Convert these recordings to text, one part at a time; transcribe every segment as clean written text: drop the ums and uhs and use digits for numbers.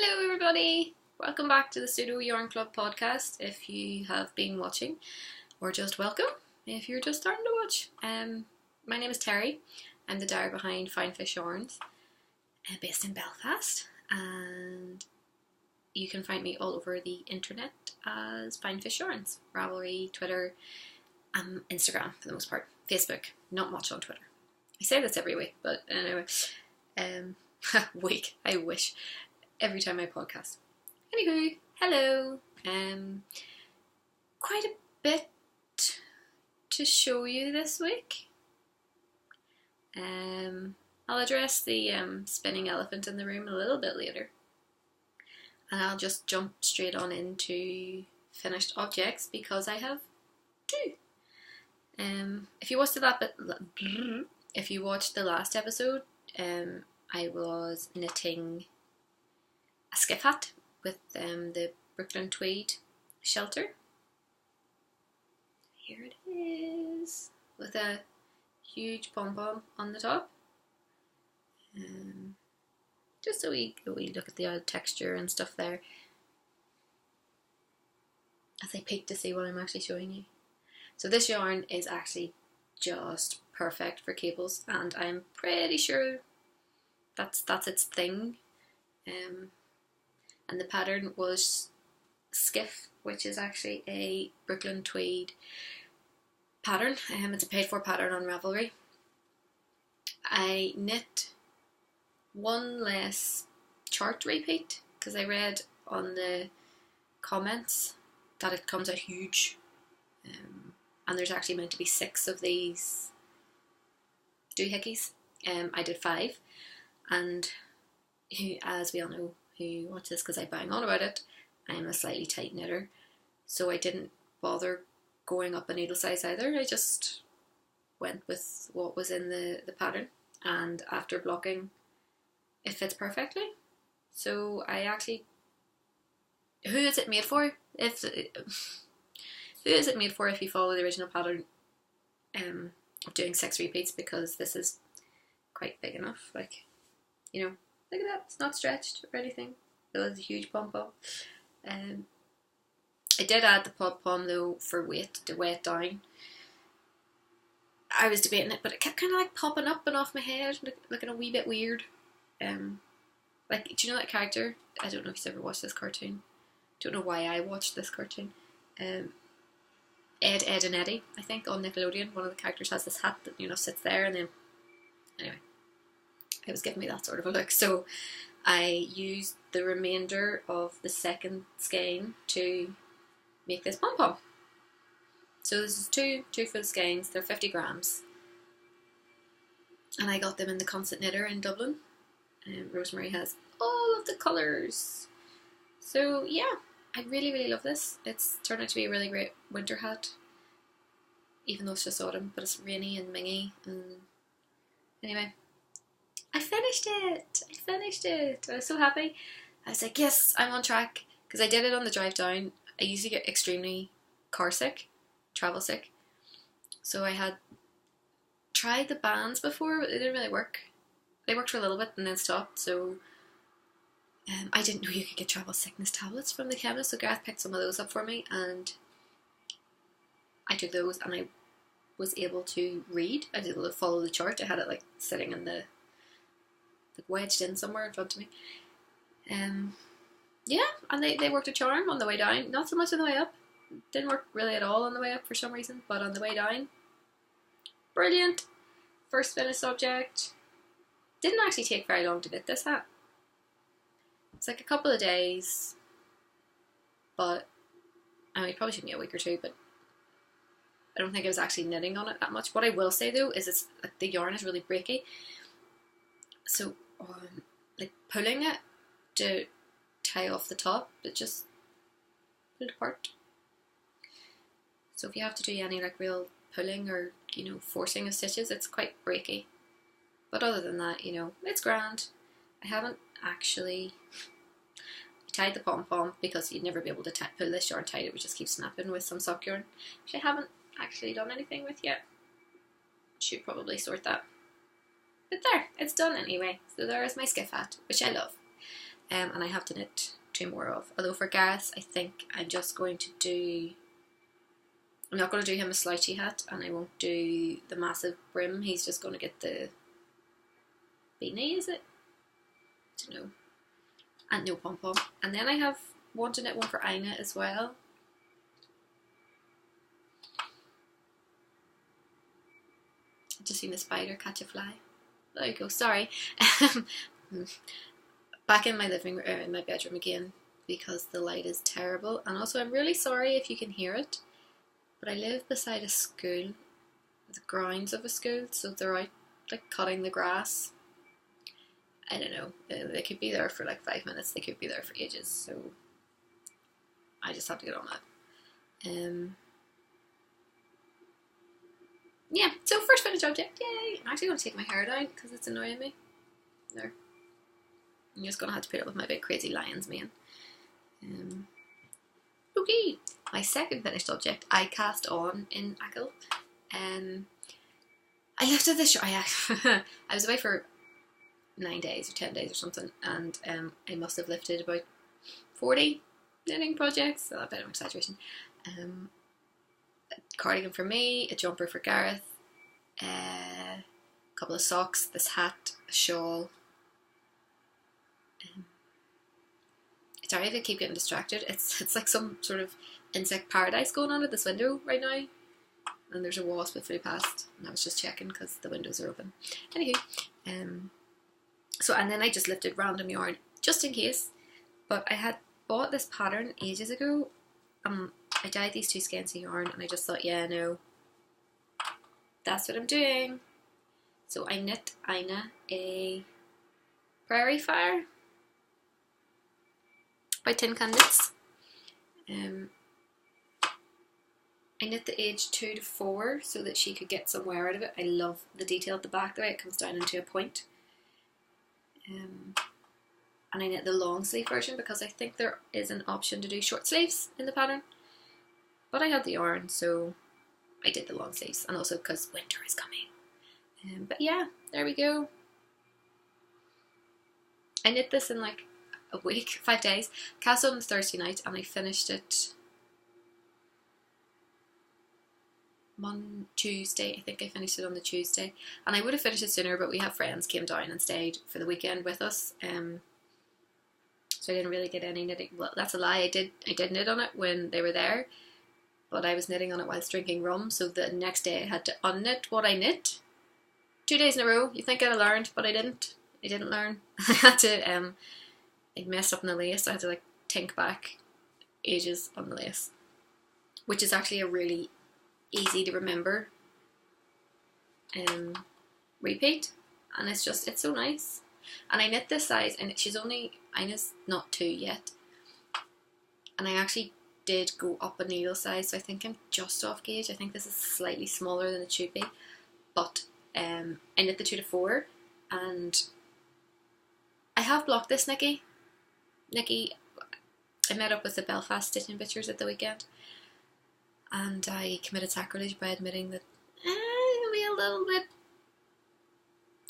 Hello everybody! Welcome back to the Pseudo Yarn Club Podcast if you have been watching, or just welcome if you're just starting to watch. My name is Terry. I'm the dyer behind Fine Fish Yarns, based in Belfast, and you can find me all over the internet as Fine Fish Yarns, Ravelry, Twitter, Instagram for the most part, Facebook, not much on Twitter. I say this every week, but anyway, I wish. Every time I podcast. Anywho, hello. Quite a bit to show you this week. I'll address the spinning elephant in the room a little bit later. And I'll just jump straight on into finished objects because I have two. If you watched the last episode, I was knitting a skiff hat with the Brooklyn tweed shelter. Here it is, with a huge pom-pom on the top. Just so we look at the odd texture and stuff there, as I peek to see what I'm actually showing you. So this yarn is actually just perfect for cables, and I'm pretty sure that's its thing. And the pattern was Skiff, which is actually a Brooklyn tweed pattern. It's a paid for pattern on Ravelry. I knit one less chart repeat because I read on the comments that it comes out huge, and there's actually meant to be 6 of these doohickeys. I did 5, and as we all know who watch this, because I bang on about it, I'm a slightly tight knitter, so I didn't bother going up a needle size either. I just went with what was in the pattern, and after blocking it fits perfectly. So I actually, who is it made for if you follow the original pattern of doing 6 repeats, because this is quite big enough, like, you know. Look at that, it's not stretched or anything. It was a huge pom-pom. I did add the pom-pom though for weight, to weigh it down. I was debating it, but it kept kind of like popping up and off my head, looking a wee bit weird. Like, do you know that character? I don't know if you've ever watched this cartoon. Don't know why I watched this cartoon. Ed, and Eddie, I think, on Nickelodeon. One of the characters has this hat that, sits there, and then, anyway. It was giving me that sort of a look, so I used the remainder of the second skein to make this pom-pom. So this is two full skeins. They're 50 grams, and I got them in the Constant Knitter in Dublin. Rosemary has all of the colours. So yeah, I really love this. It's turned out to be a really great winter hat, even though it's just autumn, but it's rainy and mingy. And anyway, I finished it. I was so happy. I was like, yes, I'm on track. Because I did it on the drive down. I usually get extremely car sick, travel sick. So I had tried the bands before, but they didn't really work. They worked for a little bit and then stopped. So I didn't know you could get travel sickness tablets from the chemist. So Gareth picked some of those up for me, and I took those, and I was able to read. I was able to follow the chart. I had it like sitting in the wedged in somewhere in front of me. Yeah, and they worked a charm on the way down. Not so much on the way up. Didn't work really at all on the way up for some reason, but on the way down, brilliant. First finished object. Didn't actually take very long to knit this hat. It's like a couple of days, but I mean, it probably took me a week or two, but I don't think I was actually knitting on it that much. What I will say though is it's like the yarn is really breaky, so like pulling it to tie off the top, it just pulled apart. So if you have to do any like real pulling or forcing of stitches, it's quite breaky. But other than that, it's grand. I haven't actually tied the pom-pom because you'd never be able to pull this yarn tight. It would just keep snapping with some sock yarn, which I haven't actually done anything with yet. Should probably sort that. But there, it's done anyway. So there is my skiff hat, which I love. and I have to knit 2 more of. Although for Gareth, I think I'm just going to do, I'm not going to do him a slouchy hat, and I won't do the massive brim. He's just going to get the beanie, is it? I don't know. And no pom-pom. And then I have want to knit one for Ina as well. Just seen the spider catch a fly. There you go, sorry. Back in my living room, in my bedroom again, because the light is terrible. And also I'm really sorry if you can hear it, but I live beside a school, the grounds of a school, so they're out like cutting the grass. I don't know, they could be there for like 5 minutes, they could be there for ages, so I just have to get on that. Yeah, so first finished object, yay! I'm actually going to take my hair down because it's annoying me. There. I'm just going to have to put up with my big crazy lion's mane. Okay, my second finished object I cast on in Ackle. I lifted this I was away for 9 days or 10 days or something, and I must have lifted about 40 knitting projects, a bit of an exaggeration. A cardigan for me, a jumper for Gareth, a couple of socks, this hat, a shawl. Sorry if I keep getting distracted. It's like some sort of insect paradise going on at this window right now, and there's a wasp that flew past, and I was just checking because the windows are open. Anywho, so and then I just lifted random yarn just in case, but I had bought this pattern ages ago. I dyed these 2 skeins of yarn, and I just thought, yeah, no, that's what I'm doing. So I knit Ina a prairie fire by Tin Can Knits. I knit the age 2 to 4 so that she could get some wear out of it. I love the detail at the back, the way it comes down into a point. And I knit the long sleeve version because I think there is an option to do short sleeves in the pattern. But I had the yarn, so I did the long sleeves, and also because winter is coming. But yeah, there we go. I knit this in like a week, 5 days. Cast on the Thursday night, and I finished it Tuesday. I think I finished it on the Tuesday, and I would have finished it sooner, but we have friends came down and stayed for the weekend with us. So I didn't really get any knitting. Well, that's a lie. I did knit on it when they were there, but I was knitting on it whilst drinking rum. So the next day I had to unknit what I knit. 2 days in a row. You think I'd have learned, but I didn't. I didn't learn. I had to. I messed up in the lace. So I had to like think back ages on the lace, which is actually a really easy to remember repeat, and it's so nice. And I knit this size, and Ina's not 2 yet, and I actually did go up a needle size, so I think I'm just off gauge. I think this is slightly smaller than it should be, but I knit the 2 to 4, and I have blocked this Nikki, I met up with the Belfast Stitching Bitchers at the weekend, and I committed sacrilege by admitting that I'll be a little bit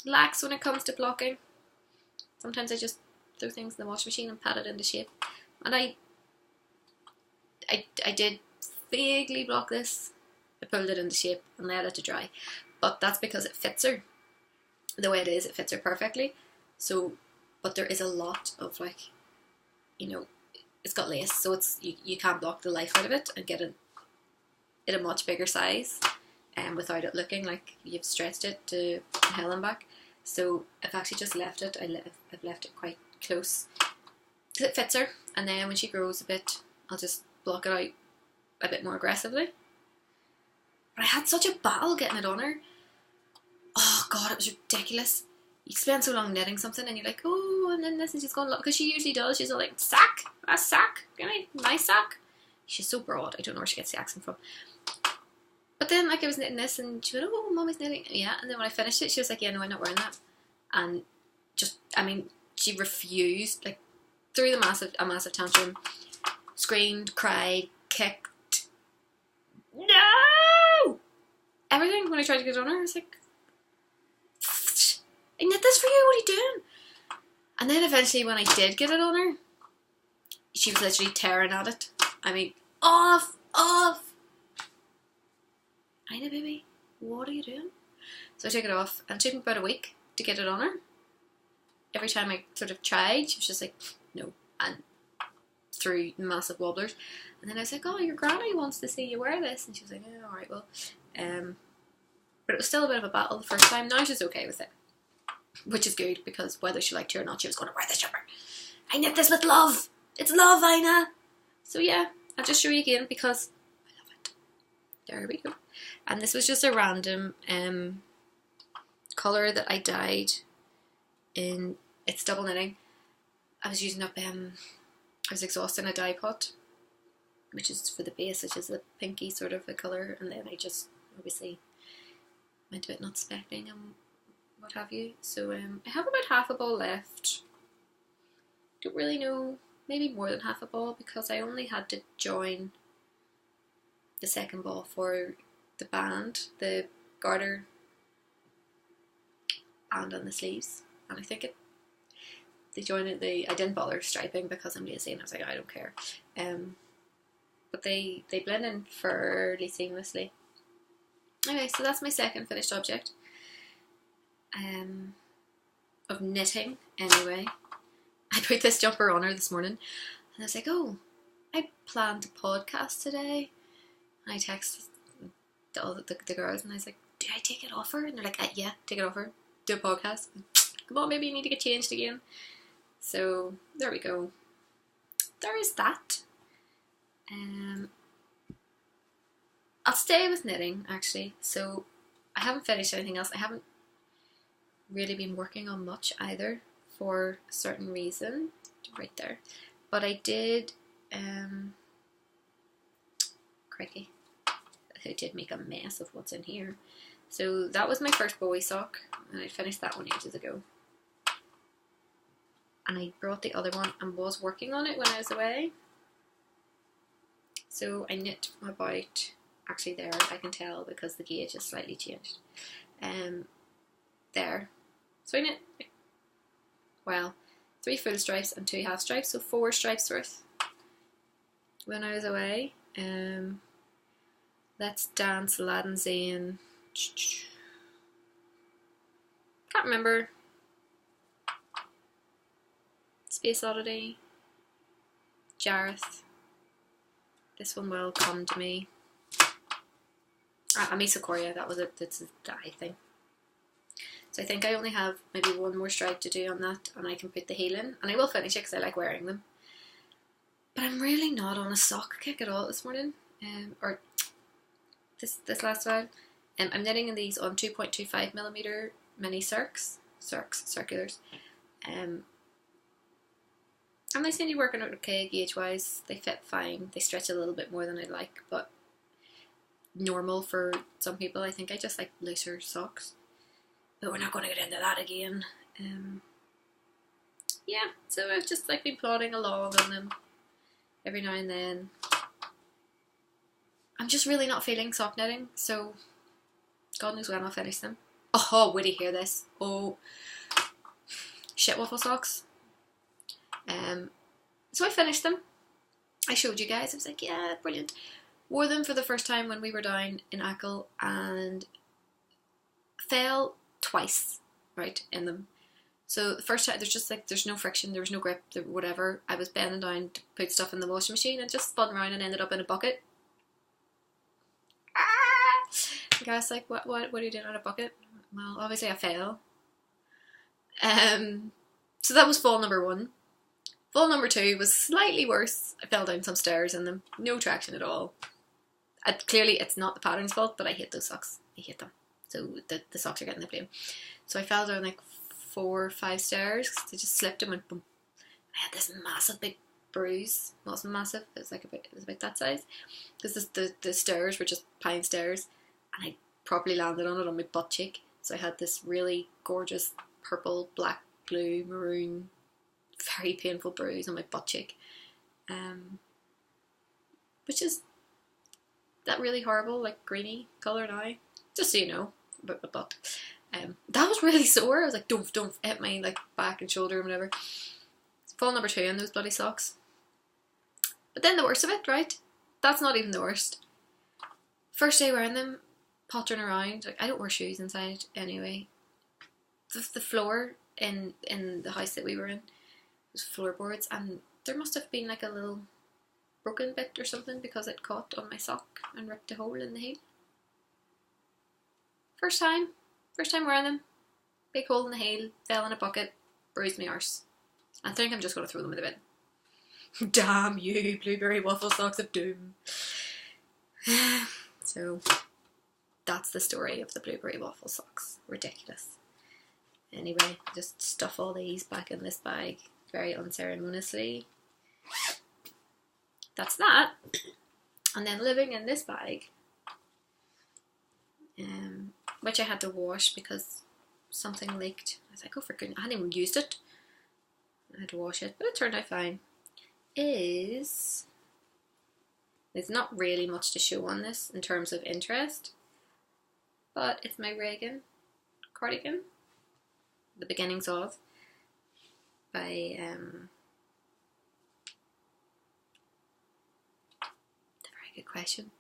lax when it comes to blocking. Sometimes I just throw things in the washing machine and pat it into shape. And I did vaguely block this. I pulled it into shape and let it to dry. But that's because it fits her. The way it is, it fits her perfectly. So, but there is a lot of like, it's got lace, so it's you can't block the life out of it and get it in a much bigger size, without it looking like you've stretched it to hell and back. So I've actually just left it. I've left it quite close because it fits her, and then when she grows a bit, I'll just block it out a bit more aggressively. But I had such a battle getting it on her. Oh god, it was ridiculous. You spend so long knitting something and you're like, oh, and then this, and she's going, because she usually does. She's all like, sack, a sack, my sack. She's so broad. I don't know where she gets the accent from. But then, like, I was knitting this, and she went, oh, Mommy's knitting. Yeah, and then when I finished it, she was like, yeah, no, I'm not wearing that. And she refused, like, threw a massive tantrum, screamed, cried, kicked. No! Everything. When I tried to get it on her, I was like, I knit this for you, what are you doing? And then eventually when I did get it on her, she was literally tearing at it. I mean, off! I know, baby, what are you doing? So I took it off, and it took me about a week to get it on her. Every time I sort of tried, she was just like, no, and threw massive wobblers. And then I was like, oh, your granny wants to see you wear this. And she was like, oh, alright, well. But it was still a bit of a battle the first time. Now she's okay with it, which is good, because whether she liked it or not, she was going to wear this jumper. I knit this with love. It's love, Ina. So yeah, I'll just show you again because I love it. There we go. And this was just a random colour that I dyed in, it's double knitting. I was using up, I was exhausting a dye pot, which is for the base, which is a pinky sort of a colour, and then I just obviously went a bit not specking and what have you. So I have about half a ball left. Don't really know, maybe more than half a ball, because I only had to join the second ball for the band, the garter, and on the sleeves. And I think they joined it. I didn't bother striping because I'm lazy, and I was like, I don't care. But they blend in fairly seamlessly. Okay, so that's my second finished object. Of knitting, anyway. I put this jumper on her this morning, and I was like, oh, I planned a podcast today. And I texted all the girls, and I was like, do I take it off her? And they're like, yeah, take it off her. Do a podcast. Come on, maybe you need to get changed again. So there we go. There is that. I'll stay with knitting, actually. So I haven't finished anything else. I haven't really been working on much either, for a certain reason. Right there. But I did, crikey, I did make a mess of what's in here. So that was my first Bowie sock, and I finished that one ages ago. And I brought the other one and was working on it when I was away. So I knit about, actually there I can tell because the gauge has slightly changed. There. So I knit, well, 3 full stripes and 2 half stripes, so 4 stripes worth when I was away. Let's Dance, Aladdin Zane. Can't remember. Space Oddity. Jareth. This one will come to me. Amisa Korea, that was it. That's a dye thing. So I think I only have maybe one more stripe to do on that, and I can put the heel in, and I will finish it because I like wearing them. But I'm really not on a sock kick at all this morning, or this last while. I'm knitting in these on 2.25mm mini circulars. And they seem to be working out okay gauge wise. They fit fine. They stretch a little bit more than I'd like, but normal for some people. I think I just like looser socks. But we're not going to get into that again. Yeah, so I've just like been plodding along on them every now and then. I'm just really not feeling sock knitting, so God knows when I'll finish them. Oh, would you hear this? Oh, shit waffle socks. So I finished them. I showed you guys. I was like, yeah, brilliant. Wore them for the first time when we were down in Achill and fell twice, right, in them. So the first time, there's no friction, there was no grip, whatever. I was bending down to put stuff in the washing machine and just spun around and ended up in a bucket. The guy's like, what are you doing in a bucket? Well, obviously I fell. So that was fall number 1. Fall number 2 was slightly worse. I fell down some stairs in them. No traction at all. Clearly it's not the pattern's fault, but I hate those socks. I hate them. So the socks are getting the blame. So I fell down like 4 or 5 stairs. I just slipped and went boom. I had this massive big bruise. It wasn't massive. It was about that size. Because the stairs were just pine stairs, and I properly landed on it on my butt cheek. So I had this really gorgeous purple, black, blue, maroon, very painful bruise on my butt cheek. Which is that really horrible, like greeny colour now. Just so you know about my butt. That was really sore. I was like, don't hit my like back and shoulder and whatever. Fall number 2 in those bloody socks. But then the worst of it, right? That's not even the worst. First day wearing them, pottering around. Like, I don't wear shoes inside anyway. The floor in the house that we were in was floorboards, and there must have been like a little broken bit or something because it caught on my sock and ripped a hole in the heel. First time wearing them, big hole in the heel, fell in a bucket, bruised my arse. I think I'm just going to throw them in the bin. Damn you, blueberry waffle socks of doom. So, that's the story of the blueberry waffle socks. Ridiculous. Anyway, just stuff all these back in this bag very unceremoniously. That's that. And then living in this bag, which I had to wash because something leaked. I was like, oh for goodness, I hadn't even used it. I had to wash it, but it turned out fine. There's not really much to show on this in terms of interest, but it's my Reagan cardigan, the beginnings of, by very good question,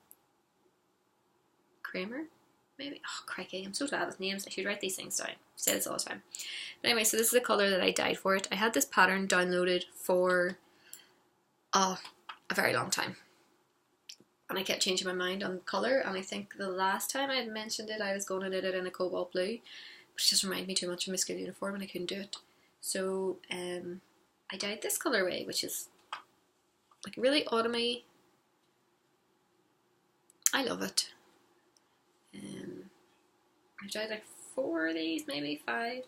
Kramer, maybe. Oh crikey, I'm so bad with names. I should write these things down. I say this all the time. But anyway, so this is the colour that I dyed for it. I had this pattern downloaded for a very long time, and I kept changing my mind on colour, and I think the last time I had mentioned it I was going to knit it in a cobalt blue, but it just reminded me too much of my school uniform and I couldn't do it. So I dyed this colourway, which is like really autumny. I love it. I've dyed like 4 of these, maybe 5.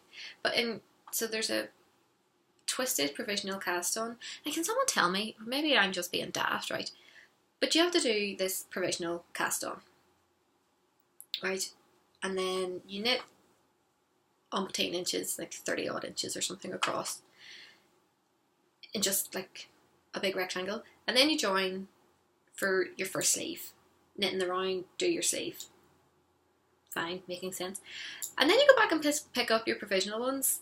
So there's a twisted provisional cast on. Now, can someone tell me, maybe I'm just being daft, right? But you have to do this provisional cast on, right? And then you knit umpteen inches, like 30 odd inches or something across, in just like a big rectangle. And then you join for your first sleeve. Knit in the round, do your sleeve. Fine, making sense. And then you go back and pick up your provisional ones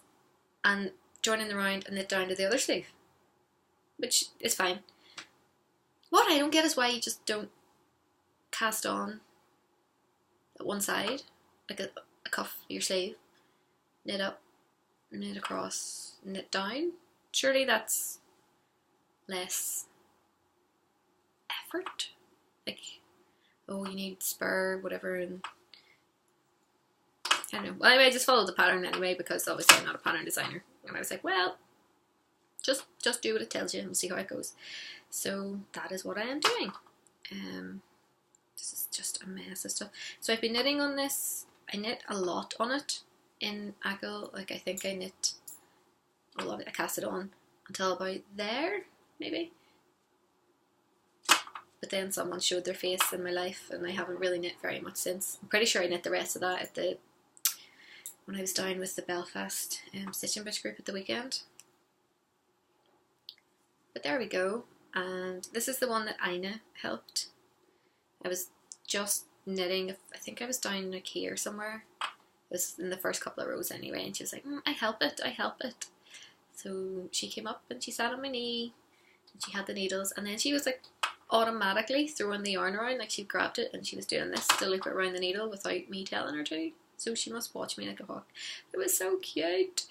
and join in the round and knit down to the other sleeve, which is fine. What I don't get is why you just don't cast on at one side, like a cuff of your sleeve, knit up, knit across, knit down. Surely that's less effort. Like, oh, you need spur, whatever, and I don't know. Well, anyway, I just followed the pattern anyway because obviously I'm not a pattern designer, and I was like, well, just do what it tells you and see how it goes. So that is what I am doing. This is just a mess of stuff. So I've been knitting on this. I knit a lot on it in Ackle. Like, I think I knit a lot of it. I cast it on until about there, maybe. But then someone showed their face in my life, and I haven't really knit very much since. I'm pretty sure I knit the rest of that when I was down with the Belfast Stitching Bitch group at the weekend. But there we go. And this is the one that Ina helped. I was just knitting, I think I was down in a key or somewhere. It was in the first couple of rows anyway, and she was like, I help it. So she came up and she sat on my knee, and she had the needles, and then she was like automatically throwing the yarn around, like she grabbed it and she was doing this to loop it around the needle without me telling her to. So she must watch me like a hawk. It was so cute.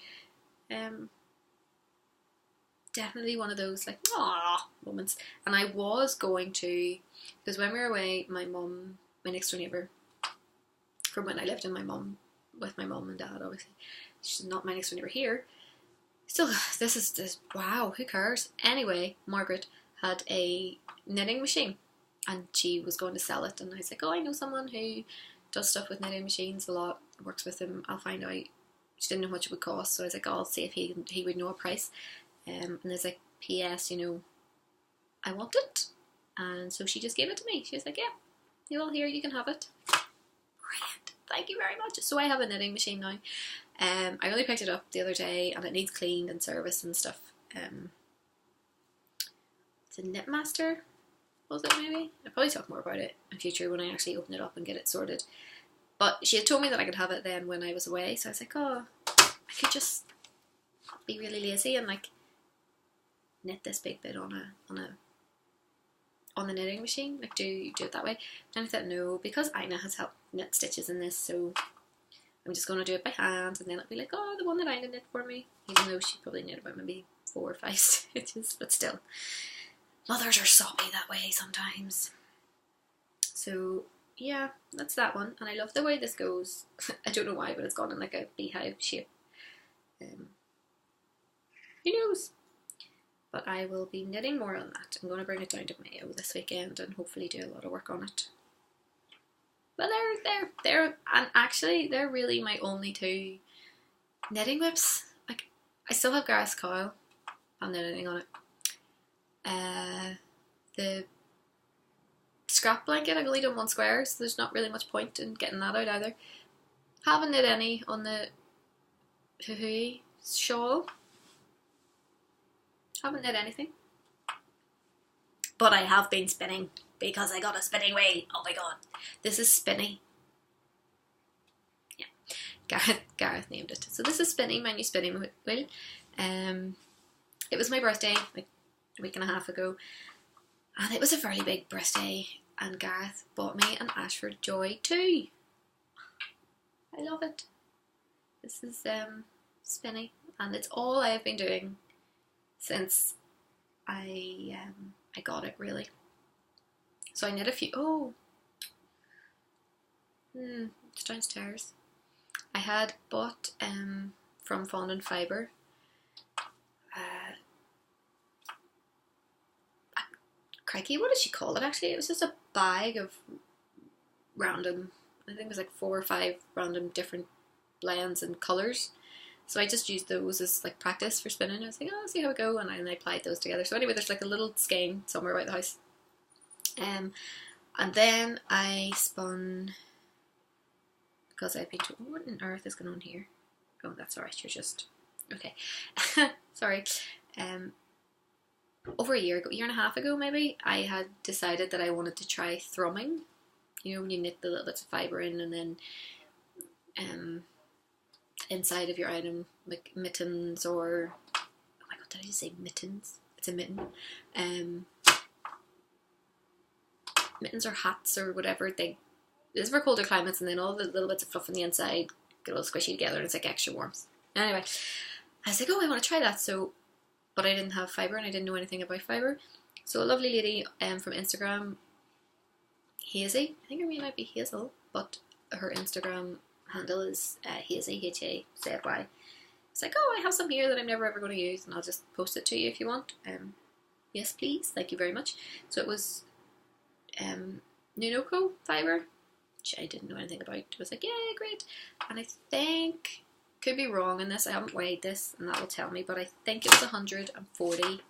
Definitely one of those like moments. And I was going to, because when we were away, my mum, my next door neighbour, from when I lived with my mum and dad, obviously, she's not my next door neighbour here. Still, this is wow, who cares? Anyway, Margaret had a knitting machine and she was going to sell it, and I was like, oh, I know someone who does stuff with knitting machines a lot, works with them, I'll find out. She didn't know how much it would cost, so I was like, oh, I'll see if he would know a price. And there's like, P.S., I want it. And so she just gave it to me. She was like, yeah, you all here, you can have it. Brilliant. Thank you very much. So I have a knitting machine now. I only picked it up the other day and it needs cleaned and serviced and stuff. It's a Knitmaster, was it maybe? I'll probably talk more about it in future when I actually open it up and get it sorted. But she had told me that I could have it then when I was away, so I was like, oh, I could just be really lazy and like knit this big bit on the knitting machine, like do it that way. And I thought, no, because Ina has helped knit stitches in this, so I'm just going to do it by hand, and then it'll be like, oh, the one that Ina knit for me, even though she probably knit about maybe 4 or 5 stitches, but still, mothers are soppy that way sometimes. So yeah, that's that one, and I love the way this goes. I don't know why, but it's gone in like a beehive shape. Who knows? But I will be knitting more on that. I'm going to bring it down to Mayo this weekend and hopefully do a lot of work on it. But they're and actually they're really my only 2 knitting whips. Like, I still have Gareth's cowl. I'm knitting on it. The scrap blanket I've only done 1 square, so there's not really much point in getting that out either. Haven't knit any on the hoo-hoo shawl. Haven't knit anything. But I have been spinning because I got a spinning wheel. Oh my god. This is Spinny. Yeah. Gareth named it. So this is Spinny, my new spinning wheel. It was my birthday like a week and a half ago. And it was a fairly big birthday. And Gareth bought me an Ashford Joy 2. I love it. This is Spinny. And it's all I have been doing since I got it, really. So I knit a few. It's downstairs. I had bought from Fond & Fibre crikey, what did she call it actually? It was just a bag of random, I think it was like 4 or 5 random different blends and colours. So I just used those as like practice for spinning. I was like, oh, see how it go, and I applied those together. So anyway, there's like a little skein somewhere about the house. And then I spun, because I've been told, what on earth is going on here? Oh, that's alright, you're just, okay. Sorry. Over a year and a half ago maybe, I had decided that I wanted to try thrumming. You know, when you knit the little bits of fibre in, and then inside of your item, like mittens, or oh my god, did I just say mittens? It's a mitten. Mittens or hats or whatever. This is for colder climates, and then all the little bits of fluff on the inside get all squishy together, and it's like extra warmth. Anyway, I was like, oh, I want to try that. So, but I didn't have fibre and I didn't know anything about fibre. So a lovely lady from Instagram, Hazy, I think her name might be Hazel, but her Instagram handle is Hazy, H-A-Z-Y. It's like, oh, I have some here that I'm never ever going to use, and I'll just post it to you if you want. Yes, please. Thank you very much. So it was Nunoko fibre, which I didn't know anything about. I was like, yeah, great. And I think, could be wrong in this, I haven't weighed this, and that will tell me, but I think it was 140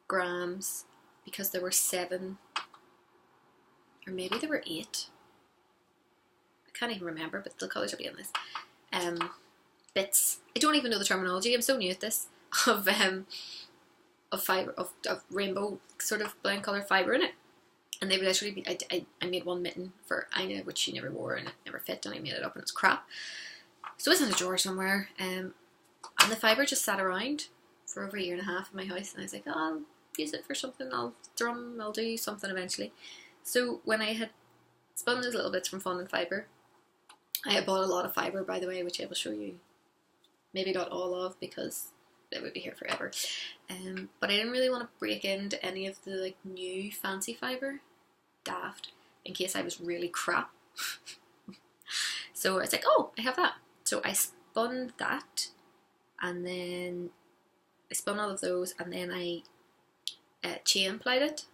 grams, because there were 7, or maybe there were 8. I can't even remember, but the colours will be in this. Bits. I don't even know the terminology. I'm so new at this. Of fibre, of rainbow sort of blend colour fibre in it. And they would literally be, I made one mitten for Ina, which she never wore, and it never fit, and I made it up and it's crap. So it's in a drawer somewhere, and the fibre just sat around for over a year and a half in my house, and I was like, oh, I'll use it for something, I'll do something eventually. So when I had spun those little bits from Fond & Fibre, I had bought a lot of fibre, by the way, which I will show you, maybe not all of, because it would be here forever. But I didn't really want to break into any of the like new fancy fibre, daft, in case I was really crap. So I was like, oh, I have that. So I spun that, and then I spun all of those, and then I chain plied it,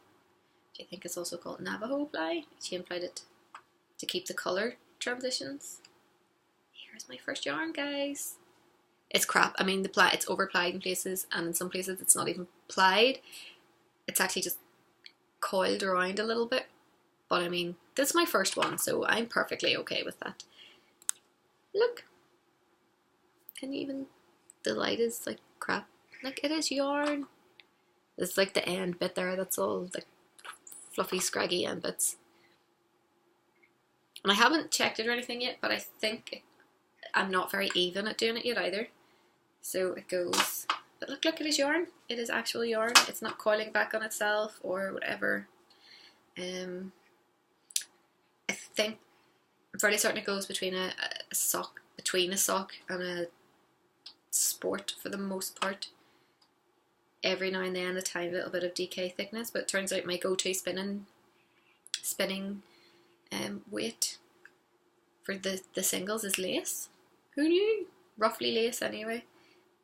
which I think is also called Navajo ply. Chain plied it to keep the colour transitions. Here's my first yarn, guys. It's crap. I mean, the ply, it's over plied in places, and in some places it's not even plied. It's actually just coiled around a little bit. But I mean, this is my first one, so I'm perfectly okay with that. Look. Can you even... The light is like crap. Like, it is yarn. It's like the end bit there, that's all like fluffy, scraggy end bits. And I haven't checked it or anything yet, but I think I'm not very even at doing it yet either. So it goes, but look at his yarn. It is actual yarn. It's not coiling back on itself or whatever. I think I'm fairly certain it goes between a sock and a sport for the most part. Every now and then a tiny little bit of DK thickness, but it turns out my go-to spinning weight for the singles is lace. Who knew? Roughly lace anyway,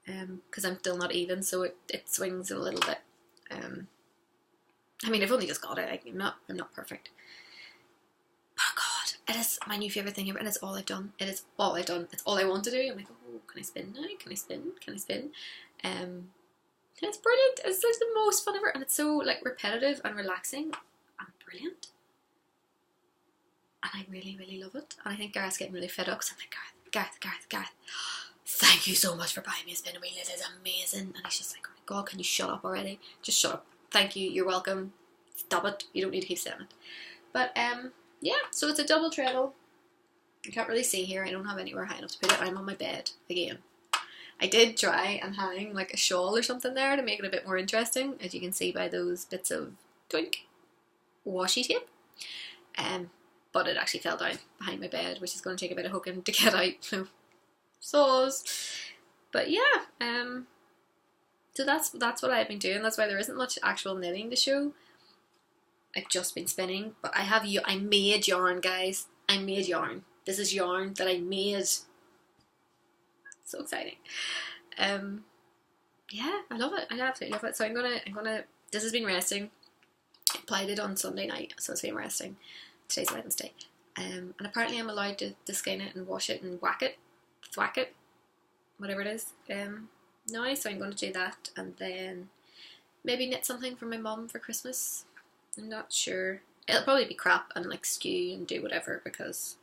because I'm still not even, so it swings a little bit. I mean, I've only just got it. I'm not perfect. Oh God, it is my new favourite thing ever, and it's all I've done. It is all I've done. It's all I want to do. I'm like, oh, can I spin now? Can I spin? Can I spin? It's brilliant. It's like the most fun ever, and it's so like repetitive and relaxing and brilliant. And I really, really love it. And I think Gareth's getting really fed up because I'm like, Gareth, thank you so much for buying me a spinning wheel. It is amazing. And he's just like, oh my God, can you shut up already? Just shut up. Thank you. You're welcome. Stop it. You don't need to keep saying it. But yeah. So it's a double treble. You can't really see here. I don't have anywhere high enough to put it. I'm on my bed again. I did try and hang like a shawl or something there to make it a bit more interesting, as you can see by those bits of twink washi tape. But it actually fell down behind my bed, which is going to take a bit of hooking to get out. Saws. But yeah, so that's what I've been doing. That's why there isn't much actual knitting to show. I've just been spinning, but I made yarn, guys. I made yarn. This is yarn that I made. So exciting. Yeah, I love it. I absolutely love it. So I'm gonna this has been resting. I applied it on Sunday night, so it's been resting. Today's Wednesday. And apparently I'm allowed to skin it and wash it and thwack it, whatever it is. Now, so I'm going to do that and then maybe knit something for my mum for Christmas. I'm not sure. It'll probably be crap and like skew and do whatever because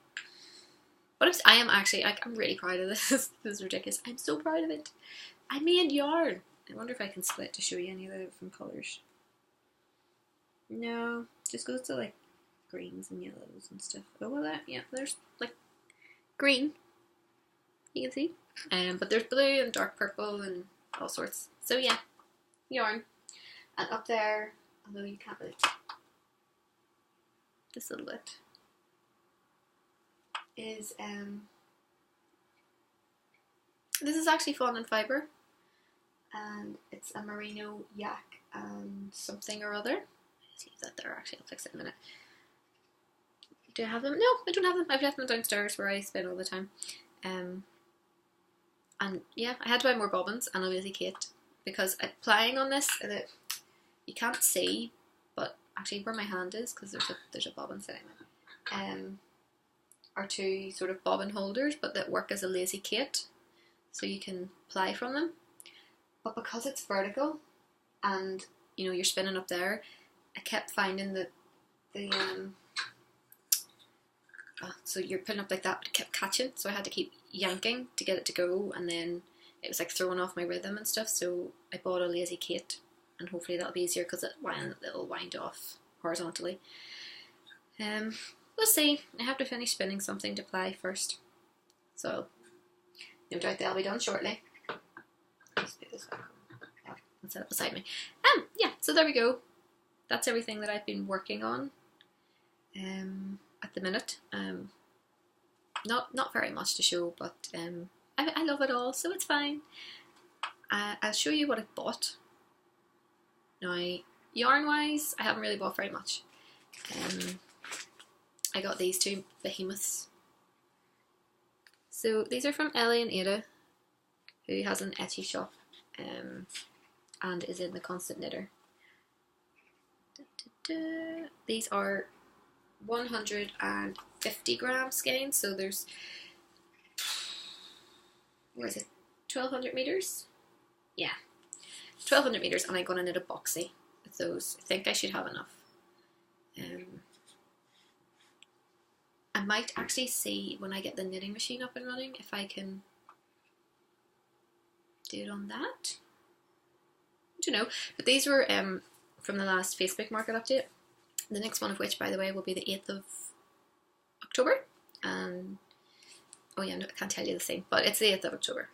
I'm really proud of this. This is ridiculous. I'm so proud of it. I made yarn. I wonder if I can split to show you any of the different colours. No, just goes to like greens and yellows and stuff. Oh well, yeah, there's like green. You can see. But there's blue and dark purple and all sorts. So yeah, yarn. And up there, although you can't really, this little bit is this is actually fawn and fibre, and it's a merino yak and something or other. Let's see if that there. Actually, I'll fix it in a minute. Do I have them? No, I don't have them. I've left them downstairs where I spin all the time. And yeah, I had to buy more bobbins and obviously Kate, because applying on this, you can't see, but actually where my hand is, because there's a bobbin sitting there, are two sort of bobbin holders, but that work as a lazy Kate, so you can ply from them. But because it's vertical, and you know you're spinning up there, I kept finding that so you're putting up like that, but it kept catching, so I had to keep yanking to get it to go, and then it was like throwing off my rhythm and stuff. So I bought a lazy Kate, and hopefully that'll be easier because it'll wind off horizontally. We'll see. I have to finish spinning something to ply first, so no doubt they'll be done shortly. Let's put this back on. Let's set it beside me. Yeah. So there we go. That's everything that I've been working on. At the minute, not very much to show, but I love it all, so it's fine. I'll show you what I bought. Now, yarn wise, I haven't really bought very much. I got these two behemoths. So these are from Ellie and Ada, who has an Etsy shop, and is in the Constant Knitter. These are 150 gram skeins, so there's, where is it, 1200 meters? Yeah, 1200 meters, and I'm going to knit a boxy with those. I think I should have enough. I might actually see when I get the knitting machine up and running if I can do it on that. I don't know, but these were from the last Facebook market update. The next one of which, by the way, will be the 8th of October. And oh yeah, no, I can't tell you the thing, but it's the 8th of October.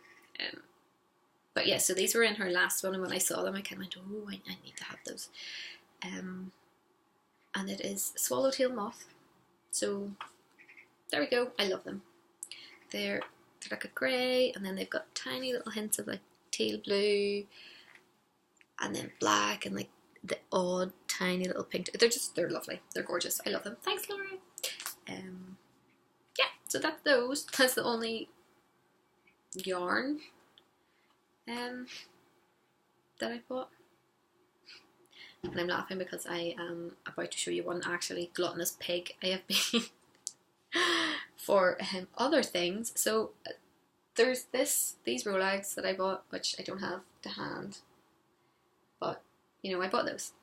But yeah, so these were in her last one, and when I saw them I kind of went, oh, I need to have those. And it is Swallowtail Moth. So there we go. I love them. They're like a grey, and then they've got tiny little hints of like teal blue, and then black, and like the odd tiny little pink. They're lovely. They're gorgeous. I love them. Thanks, Laura. Yeah, so that's those. That's the only yarn that I bought. And I'm laughing because I am about to show you one actually gluttonous pig I have been for other things. So there's these Rolex that I bought, which I don't have to hand, but you know, I bought those.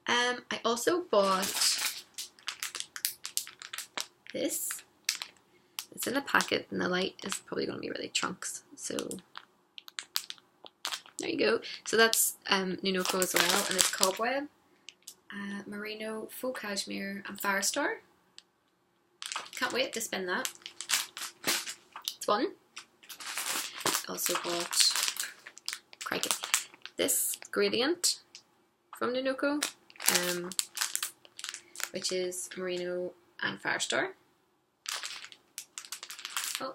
I also bought this. It's in a packet, and the light is probably going to be really trunks, so there you go. So that's Nunoko as well, and it's Cobweb, Merino, Faux Cashmere, and Firestar. Can't wait to spin that. It's fun. Also bought, crikey, this gradient from Nunoko, which is Merino and Firestar. Oh,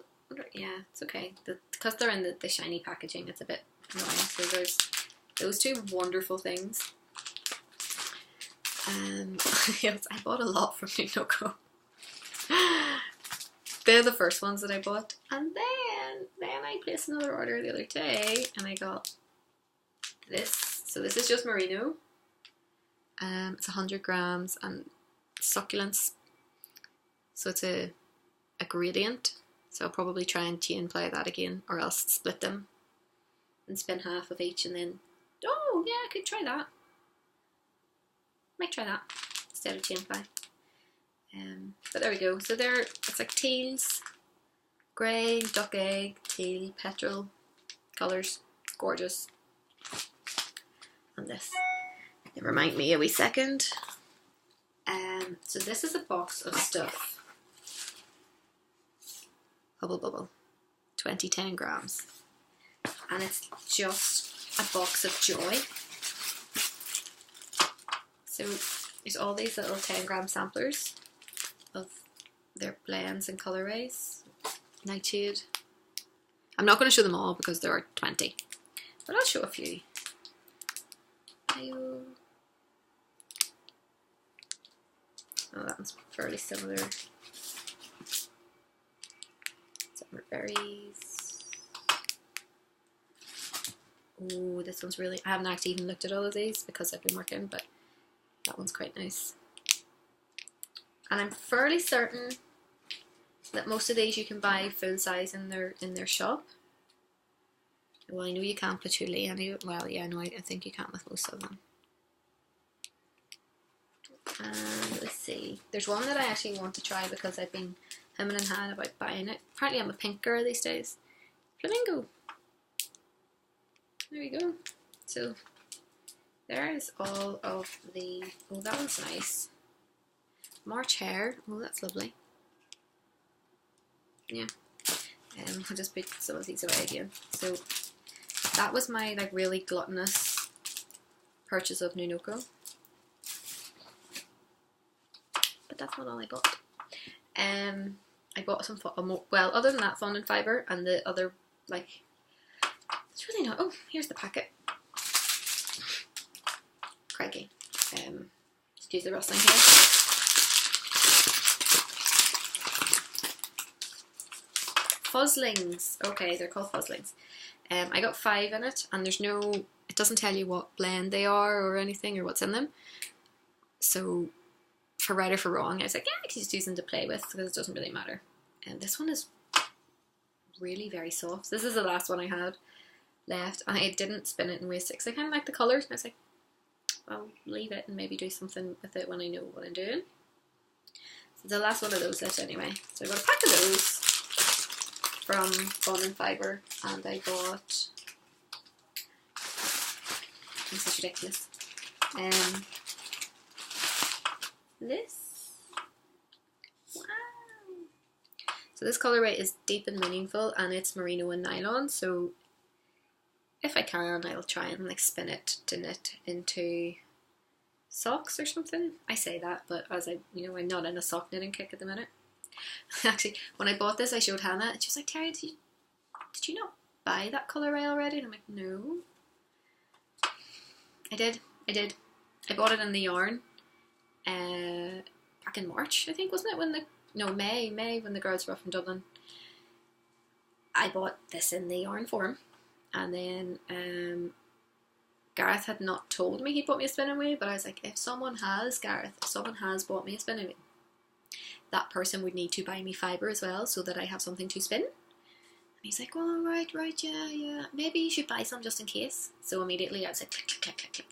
yeah, it's okay. Because they're in the shiny packaging, it's a bit annoying. So there's those two wonderful things. Yes, I bought a lot from Nunoko. They're the first ones that I bought, and then I placed another order the other day, and I got this. So this is just Merino. It's 100 grams and succulents. So it's a gradient. So I'll probably try and chain ply that again, or else split them and spin half of each, and then, oh yeah, I could try that. Might try that instead of chain ply. But there we go. So it's like teals, grey, duck egg, teal, petrol colours. Gorgeous. And this. Remind me a wee second. So this is a box of stuff. Hubble Bubble. 10 grams. And it's just a box of joy. So there's all these little 10-gram samplers of their blends and colorways. Nightshade. I'm not going to show them all because there are 20, but I'll show a few. Oh, that one's fairly similar. Summer berries. Oh, this one's really, I haven't actually even looked at all of these because I've been working, but that one's quite nice. And I'm fairly certain that most of these you can buy full size in their shop. Well, I know you can't patchouli anyway. Well, yeah, no, I think you can with most of them. And let's see. There's one that I actually want to try because I've been hemming and hawing about buying it. Apparently I'm a pink girl these days. Flamingo. There you go. So there's all of the, oh, that one's nice. March hare. Oh, that's lovely. Yeah. I'll just put some of these away again. So that was my like really gluttonous purchase of Nunoko. But that's not all I bought. I bought some, well, other than that, fondant fibre and the other, like, it's really not, oh, here's the packet. Crikey. Excuse the rustling here. Fuzzlings. Okay, they're called fuzzlings. I got 5 in it, and there's no, it doesn't tell you what blend they are or anything or what's in them. So for right or for wrong, I was like, yeah, I can just use them to play with because it doesn't really matter. And this one is really very soft. This is the last one I had left, and I didn't spin it in wave 6. I kind of like the colours, and I was like, I'll leave it and maybe do something with it when I know what I'm doing. So the last one of those left anyway. So I got a pack of those from Fondant Fibre, and I bought, this is ridiculous, this, wow, So this colorway is Deep and Meaningful, and it's merino and nylon. So if I can, I'll try and like spin it to knit into socks or something. I say that, but as I'm not in a sock knitting kick at the minute. Actually, when I bought this, I showed Hannah, and she was like, "Terry, did you not buy that colorway already?" And I'm like, "No, I did. I bought it in the yarn back in March, I think, wasn't it? May, when the girls were off in Dublin. I bought this in the yarn form, and then Gareth had not told me he bought me a spinning wheel, but I was like, if someone has bought me a spinning wheel, that person would need to buy me fibre as well, so that I have something to spin. And he's like, well, right, yeah, maybe you should buy some just in case. So immediately I was like, click.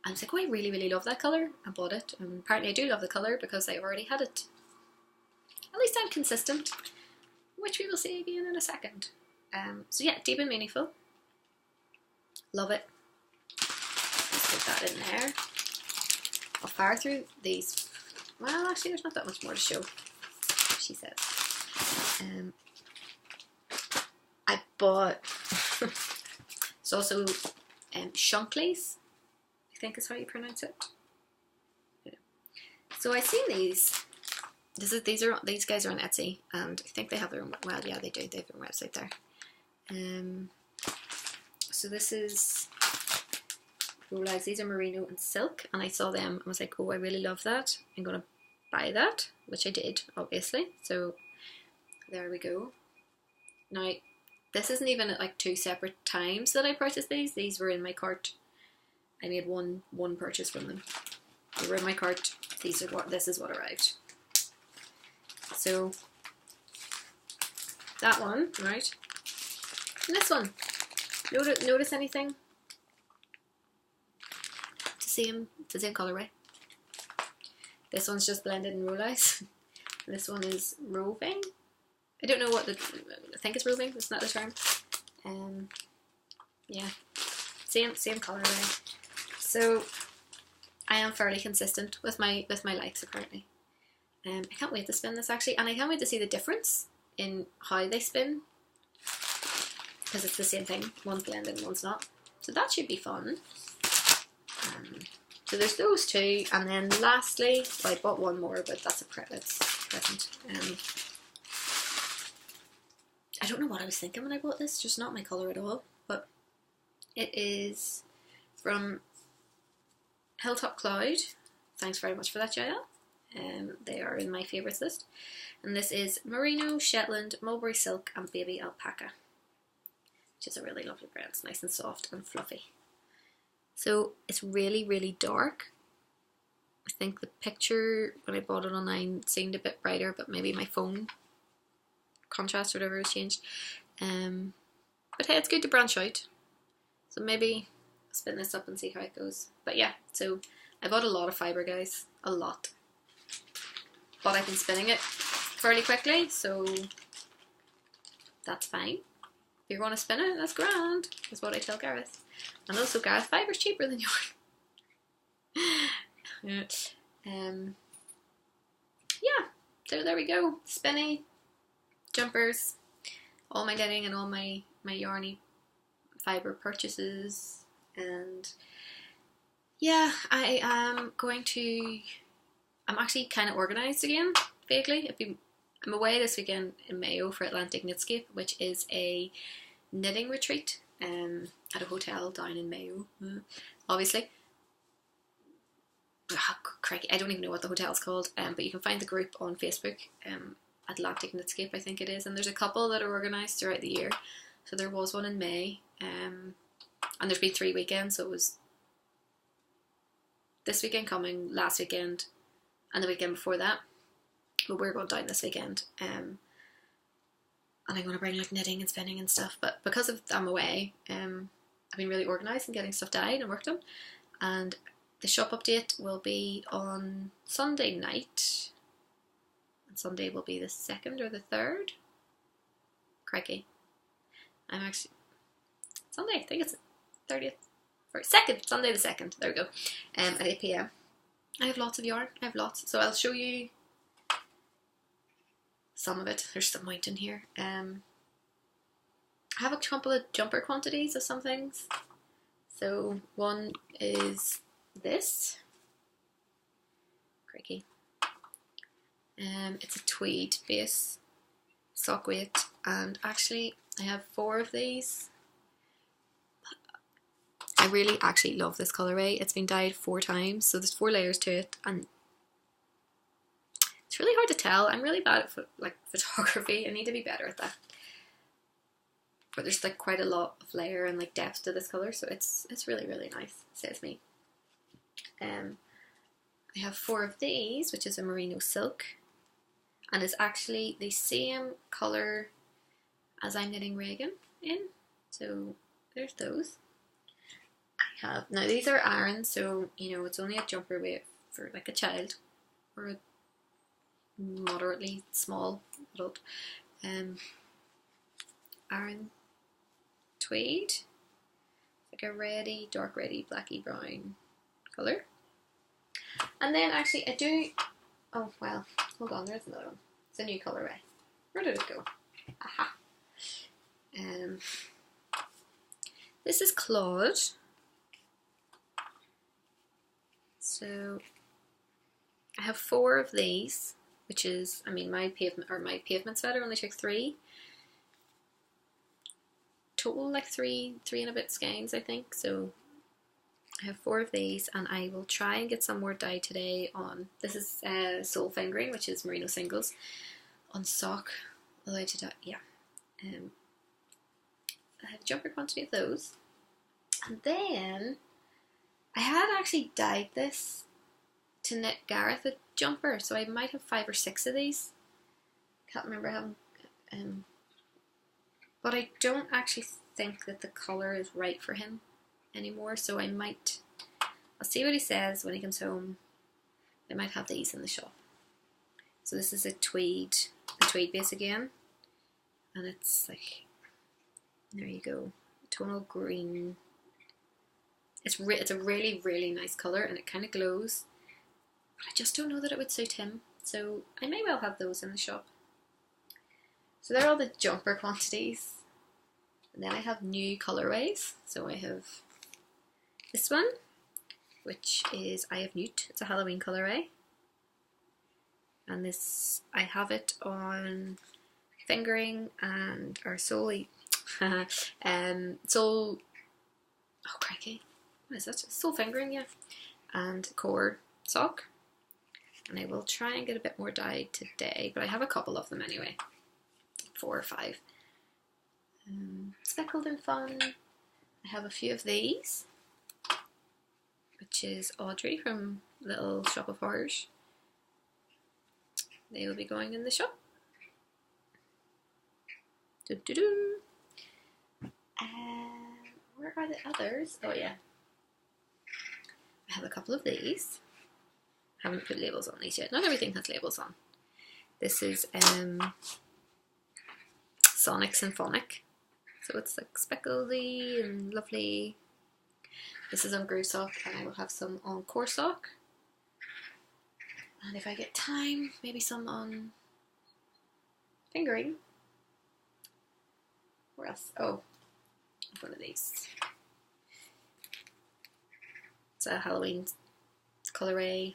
I was like, oh, I really, really love that colour. I bought it, and apparently I do love the colour because I already had it. At least I'm consistent, which we will see again in a second. So yeah, Deep and Meaningful. Love it. Let's put that in there. I'll fire through these. Well, actually, there's not that much more to show, she says. I bought it's also Shankleys, I think is how you pronounce it. Yeah. So I seen these. These guys are on Etsy, and I think they have their own. Well, yeah, they do. They have their own website there. So this is Rolex. These are merino and silk, and I saw them and was like, oh, I really love that. I'm gonna buy that, which I did, obviously. So there we go. Now, this isn't even at like 2 separate times that I purchased these. These were in my cart. I made one purchase from them. They were in my cart. This is what arrived. So that one, right? And this one. Notice anything? It's the same colorway. This one's just blended in Rolex. This one is roving. I don't know I think it's roving. It's not the term. Yeah, same colorway. So I am fairly consistent with my likes apparently. I can't wait to spin this actually, and I can't wait to see the difference in how they spin, because it's the same thing. One's blended and one's not. So that should be fun. So there's those two, and then lastly, well, I bought one more, but that's a present. I don't know what I was thinking when I bought this, just not my colour at all, but it is from Hilltop Cloud. Thanks very much for that, Jael. They are in my favourites list. And this is Merino, Shetland, Mulberry Silk and Baby Alpaca, which is a really lovely brand. It's nice and soft and fluffy. So it's really, really dark. I think the picture when I bought it online seemed a bit brighter, but maybe my phone contrast or whatever has changed. But hey, it's good to branch out. So maybe I'll spin this up and see how it goes. But yeah, so I bought a lot of fibre, guys. A lot. But I've been spinning it fairly quickly, so that's fine. If you're going to spin it, that's grand. That's what I tell Gareth. And also, Gareth, fibre's cheaper than yours. Yeah, so there we go. Spinny, jumpers, all my knitting and all my yarny fibre purchases. And yeah, I'm actually kind of organised again, vaguely. I'm away this weekend in Mayo for Atlantic Knitscape, which is a knitting retreat at a hotel down in Mayo, obviously. Oh, crikey, I don't even know what the hotel's called, but you can find the group on Facebook, Atlantic Knitscape I think it is, and there's a couple that are organised throughout the year. So there was one in May, and there's been 3 weekends, so it was this weekend coming, last weekend, and the weekend before that. But we're going down this weekend, and I'm going to bring like knitting and spinning and stuff. But because I'm away, I've been really organised and getting stuff dyed and worked on. And the shop update will be on Sunday night. And Sunday will be the 2nd or the 3rd. Crikey. I'm actually Sunday. I think it's the 30th. Or 2nd. Sunday the 2nd. There we go. At 8 PM. I have lots of yarn. I have lots. So I'll show you some of it. There's some white in here. I have a couple of jumper quantities of some things. So one is this. Crikey. It's a tweed base sock weight, and actually I have 4 of these. I really actually love this colourway. It's been dyed 4 times, so there's 4 layers to it, and it's really hard to tell. I'm really bad at photography. I need to be better at that. But there's like quite a lot of layer and like depth to this colour, so it's really, really nice, says me. I have 4 of these, which is a merino silk, and it's actually the same colour as I'm knitting Reagan in. So there's those. I have, now these are Aran, so you know it's only a jumper weight for like a child or a moderately small adult. Aran tweed, like a reddy, dark reddy, blacky brown colour. And then actually I do, oh well, hold on, there's another one. It's a new colourway. Where did it go? Aha. This is Claude. So I have 4 of these, which is, I mean, my pavement sweater only took 3. Total like 3 and a bit skeins, I think. So I have 4 of these, and I will try and get some more dye today on, this is Soul Fingering, which is merino singles, on sock, allowed to dye, yeah. I have a jumper quantity of those, and then I had actually dyed this to knit Gareth a jumper, so I might have 5 or 6 of these. Can't remember having, but I don't actually think that the colour is right for him anymore, so I'll see what he says when he comes home. I might have these in the shop. So this is a tweed base again, and it's like, there you go, tonal green. It's a really, really nice colour, and it kind of glows, but I just don't know that it would suit him, so I may well have those in the shop. So they're all the jumper quantities. And then I have new colourways. So I have this one, which is I Have Newt. It's a Halloween colourway. And this, I have it on Fingering and, or Soul, Soul, oh crikey, what is that? Soul Fingering, yeah. And Core sock. And I will try and get a bit more dyed today, but I have a couple of them anyway. 4 or 5. Speckled and Fun. I have a few of these, which is Audrey from Little Shop of Horrors. They will be going in the shop. Where are the others? Oh yeah. I have a couple of these. I haven't put labels on these yet. Not everything has labels on. This is Sonic Symphonic. So it's like speckledy and lovely. This is on Groove Sock, and I will have some on Core Sock. And if I get time, maybe some on Fingering. Where else? Oh, one of these. It's a Halloween colourway,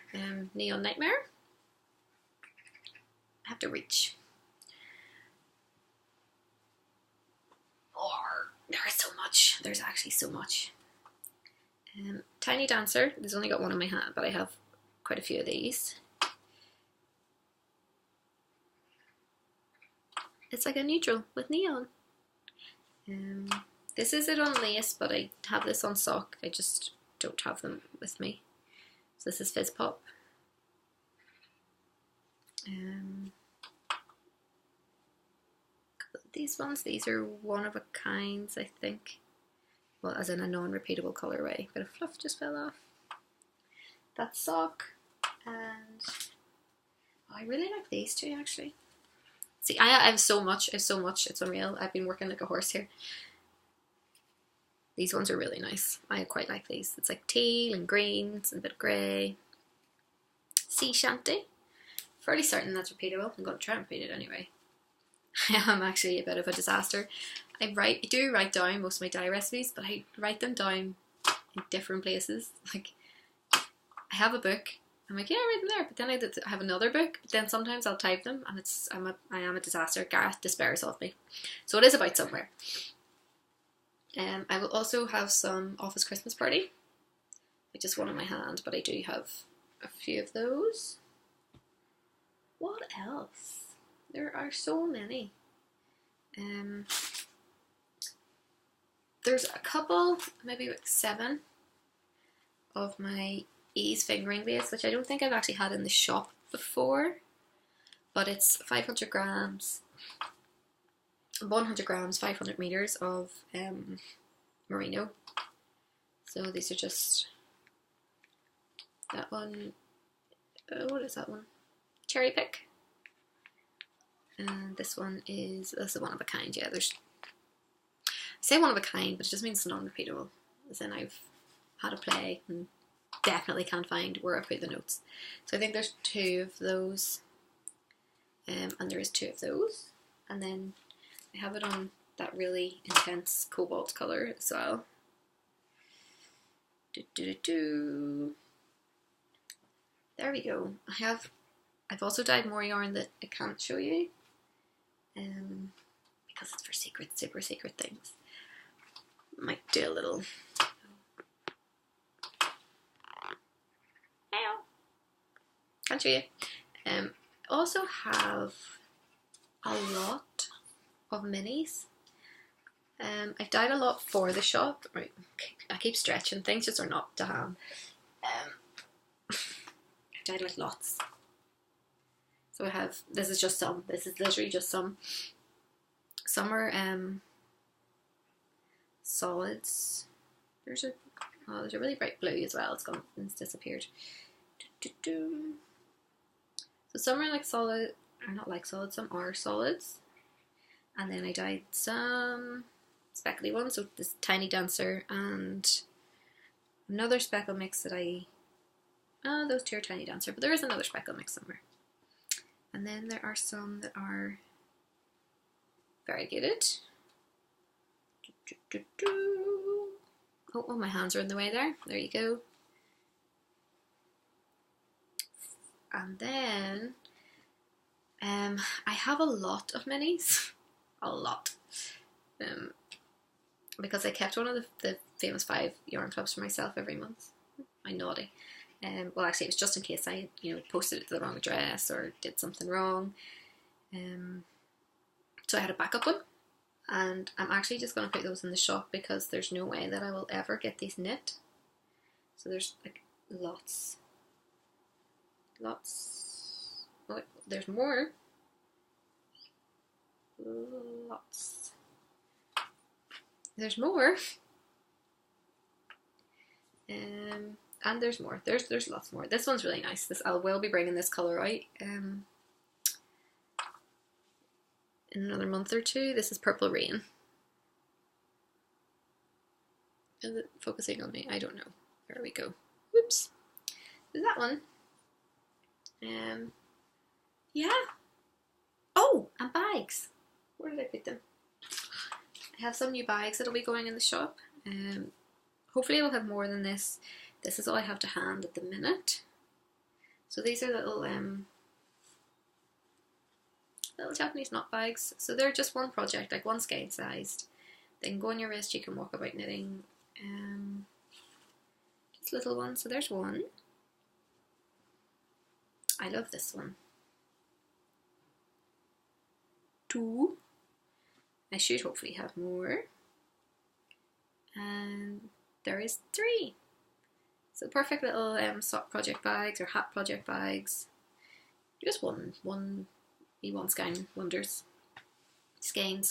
Neon Nightmare. I have to reach. There's so much. There's actually so much. Tiny Dancer. There's only got one in my hand, but I have quite a few of these. It's like a neutral with neon. This is it on lace, but I have this on sock. I just don't have them with me. So this is Fizz Pop. These ones, these are one of a kinds, I think. Well, as in a non-repeatable colourway. Bit of fluff just fell off. That sock, and oh, I really like these two actually. See, I have so much. It's unreal. I've been working like a horse here. These ones are really nice. I quite like these. It's like teal and greens and a bit of grey. Sea Shanty. Fairly certain that's repeatable. I'm going to try and repeat it anyway. I am actually a bit of a disaster. I do write down most of my dye recipes, but I write them down in different places. Like, I have a book. I'm like, yeah, I write them there. But then I have another book. But then sometimes I'll type them, and I am a disaster. Gareth despairs of me. So it is about somewhere. I will also have some Office Christmas Party. I just one in my hand, but I do have a few of those. What else? There are so many. There's a couple, maybe like 7 of my Ease fingering blades, which I don't think I've actually had in the shop before, but it's 500 grams, 100 grams, 500 meters of merino. So these are just that one. What is that one? Cherry pick. And this one is a one of a kind. Yeah, I say one of a kind, but it just means it's non-repeatable. As in, I've had a play and definitely can't find where I put the notes. So I think there's 2 of those, and there is 2 of those, and then I have it on that really intense cobalt colour as well. There we go. I've also dyed more yarn that I can't show you, because it's for super secret things. Might do a little. Can't show you. Also have a lot of minis. I've dyed a lot for the shop. Right, I keep stretching things just are not to hand. I've dyed like lots. So I have. This is just some. This is literally just some. Some are solids. There's a really bright blue as well. It's disappeared. So some are like solid, or not like solid, some are solids. And then I dyed some speckly ones, so this Tiny Dancer and another speckle mix that those 2 are Tiny Dancer, but there is another speckle mix somewhere. And then there are some that are variegated. Oh, my hands are in the way there. There you go. And then I have a lot of minis. A lot. Because I kept one of the famous 5 yarn clubs for myself every month. I'm naughty. Well, actually, it was just in case I, posted it to the wrong address or did something wrong. So I had a backup one. And I'm actually just going to put those in the shop because there's no way that I will ever get these knit. So there's like lots. Oh, wait, there's more. Lots. There's more. And there's more. There's lots more. This one's really nice. I will be bringing this colour out in another month or 2. This is Purple Rain. Is it focusing on me? I don't know. There we go. Whoops. Is that one? Yeah. Oh, and bags. Where did I put them? I have some new bags that'll be going in the shop. Hopefully I'll have more than this. This is all I have to hand at the minute. So these are little Japanese knot bags. So they're just one project, like one skein sized. They can go on your wrist, you can walk about knitting. Just little ones. So there's one. I love this one. 2. I should hopefully have more. And there is 3. So perfect little sock project bags or hat project bags. Just one E1 skein wonders. Skein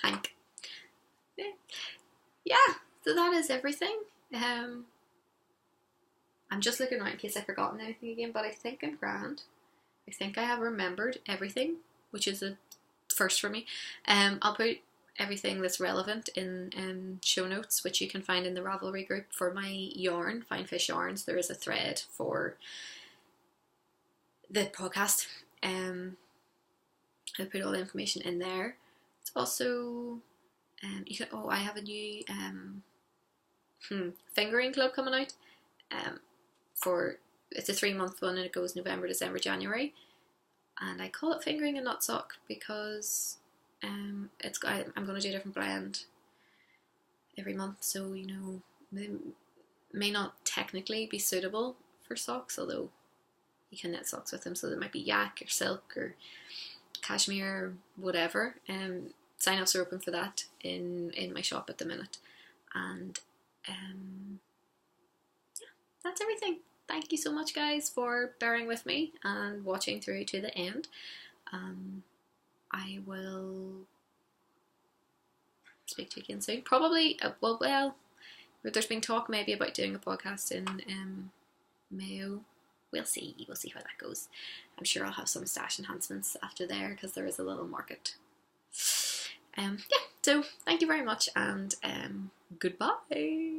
hank. Yeah, so that is everything. I'm just looking around in case I've forgotten anything again, but I think I'm grand. I think I have remembered everything, which is a first for me. I'll put everything that's relevant in show notes, which you can find in the Ravelry group for my yarn, Fine Fish Yarns. There is a thread for the podcast. I'll put all the information in there. It's also I have a new fingering club coming out. It's a 3-month one, and it goes November, December, January, and I call it fingering and not sock because I'm going to do a different blend every month, so they may not technically be suitable for socks, although you can knit socks with them, so there might be yak or silk or cashmere or whatever. Sign-ups are open for that in my shop at the minute, and that's everything. Thank you so much, guys, for bearing with me and watching through to the end. I will speak to you again soon. Probably, there's been talk maybe about doing a podcast in Mayo. We'll see how that goes. I'm sure I'll have some stash enhancements after there because there is a little market. So thank you very much, and goodbye.